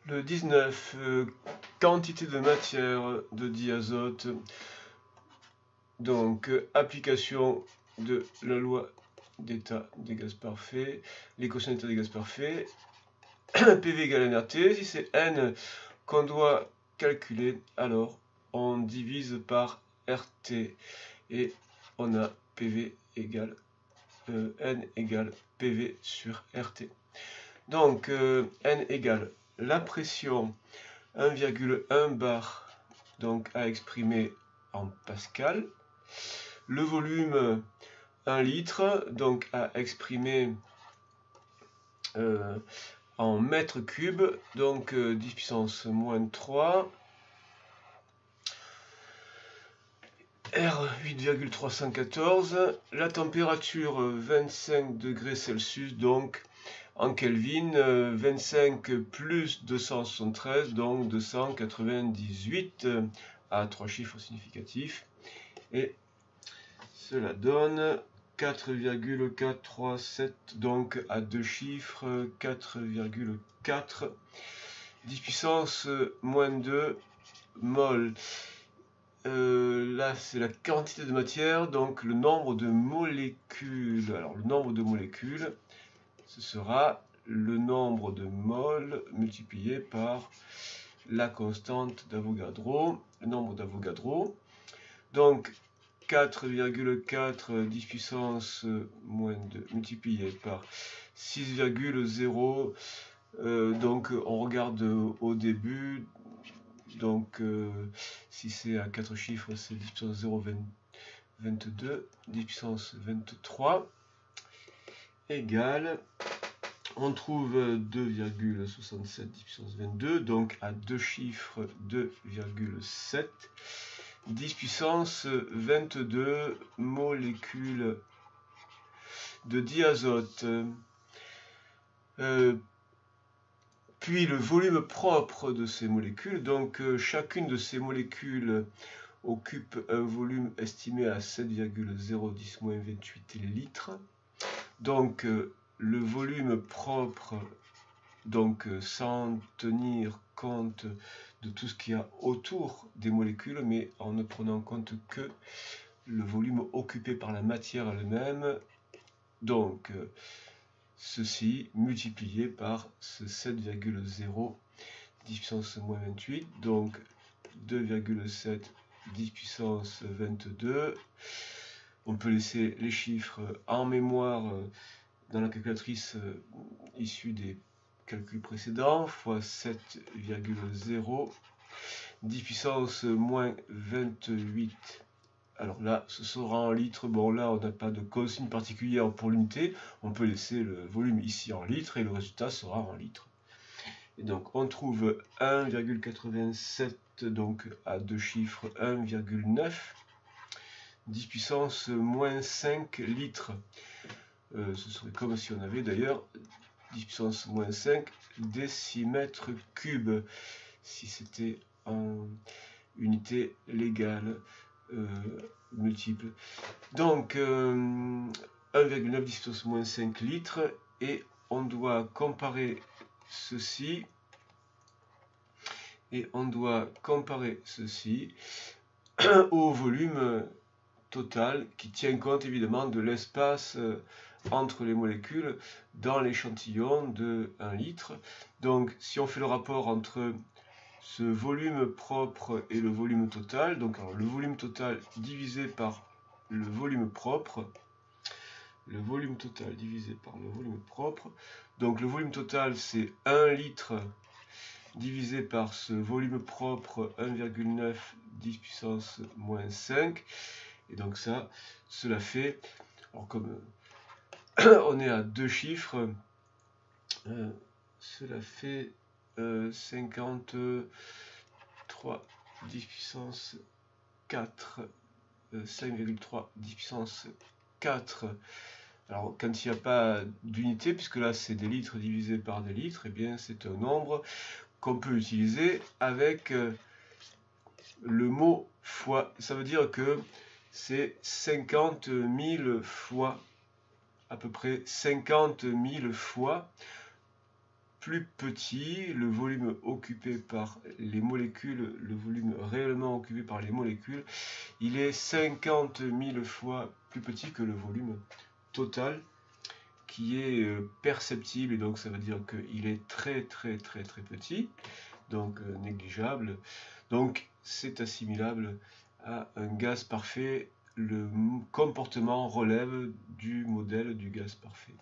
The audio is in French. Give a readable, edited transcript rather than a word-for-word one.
Le 19, quantité de matière de diazote. Donc, application de la loi d'état des gaz parfaits, l'équation d'état des gaz parfaits. PV égale nRT. Si c'est N qu'on doit calculer, alors on divise par RT. Et on a PV égale N égale PV sur RT. Donc, N égale la pression 1,1 bar, donc à exprimer en pascal. Le volume 1 litre, donc à exprimer en mètres cubes, donc 10 puissance moins 3. R 8,314. La température 25 degrés Celsius, donc en Kelvin, 25 plus 273, donc 298 à 3 chiffres significatifs. Et cela donne 4,437, donc à 2 chiffres, 4,4, 10 puissance moins 2 mol. Là, c'est la quantité de matière, donc le nombre de molécules. Alors, le nombre de molécules, ce sera le nombre de moles multiplié par la constante d'Avogadro, le nombre d'Avogadro. Donc, 4,4 10 puissance moins 2 multiplié par 6,0. Donc, on regarde au début. Donc, si c'est à 4 chiffres, c'est 10 puissance 0, 22, 10 puissance 23, égale, on trouve 2,67, 10 puissance 22, donc à 2 chiffres, 2,7, 10 puissance 22 molécules de diazote. Puis le volume propre de ces molécules, donc chacune de ces molécules occupe un volume estimé à 7,010-28 litres. Donc le volume propre, donc sans tenir compte de tout ce qu'il y a autour des molécules, mais en ne prenant compte que le volume occupé par la matière elle-même. Donc ceci multiplié par ce 7,0 10 puissance moins 28, donc 2,7 10 puissance 22. On peut laisser les chiffres en mémoire dans la calculatrice issue des calculs précédents, fois 7,0 10 puissance moins 28. Alors là, ce sera en litres. Bon, là, on n'a pas de consigne particulière pour l'unité. On peut laisser le volume ici en litres et le résultat sera en litres. Et donc, on trouve 1,87, donc à 2 chiffres, 1,9, 10 puissance moins 5 litres. Ce serait comme si on avait d'ailleurs 10 puissance moins 5 décimètres cubes, si c'était en unité légale. Multiple. Donc 1,9 10 puissance moins 5 litres, et on doit comparer ceci au volume total qui tient compte évidemment de l'espace entre les molécules dans l'échantillon de 1 litre. Donc si on fait le rapport entre ce volume propre et le volume total, donc alors, le volume total divisé par le volume propre, le volume total divisé par le volume propre, donc le volume total c'est 1 litre divisé par ce volume propre 1,9 10 puissance moins 5, et donc ça, cela fait, alors comme on est à 2 chiffres, cela fait 53 10 puissance 4, 5,3 10 puissance 4. Alors quand il n'y a pas d'unité, puisque là c'est des litres divisés par des litres, et bien c'est un nombre qu'on peut utiliser avec le mot fois. Ça veut dire que c'est 50 000 fois, à peu près 50 000 fois plus petit, le volume occupé par les molécules, le volume réellement occupé par les molécules, il est 50 000 fois plus petit que le volume total qui est perceptible, et donc ça veut dire qu'il est très petit, donc négligeable. Donc c'est assimilable à un gaz parfait. Le comportement relève du modèle du gaz parfait.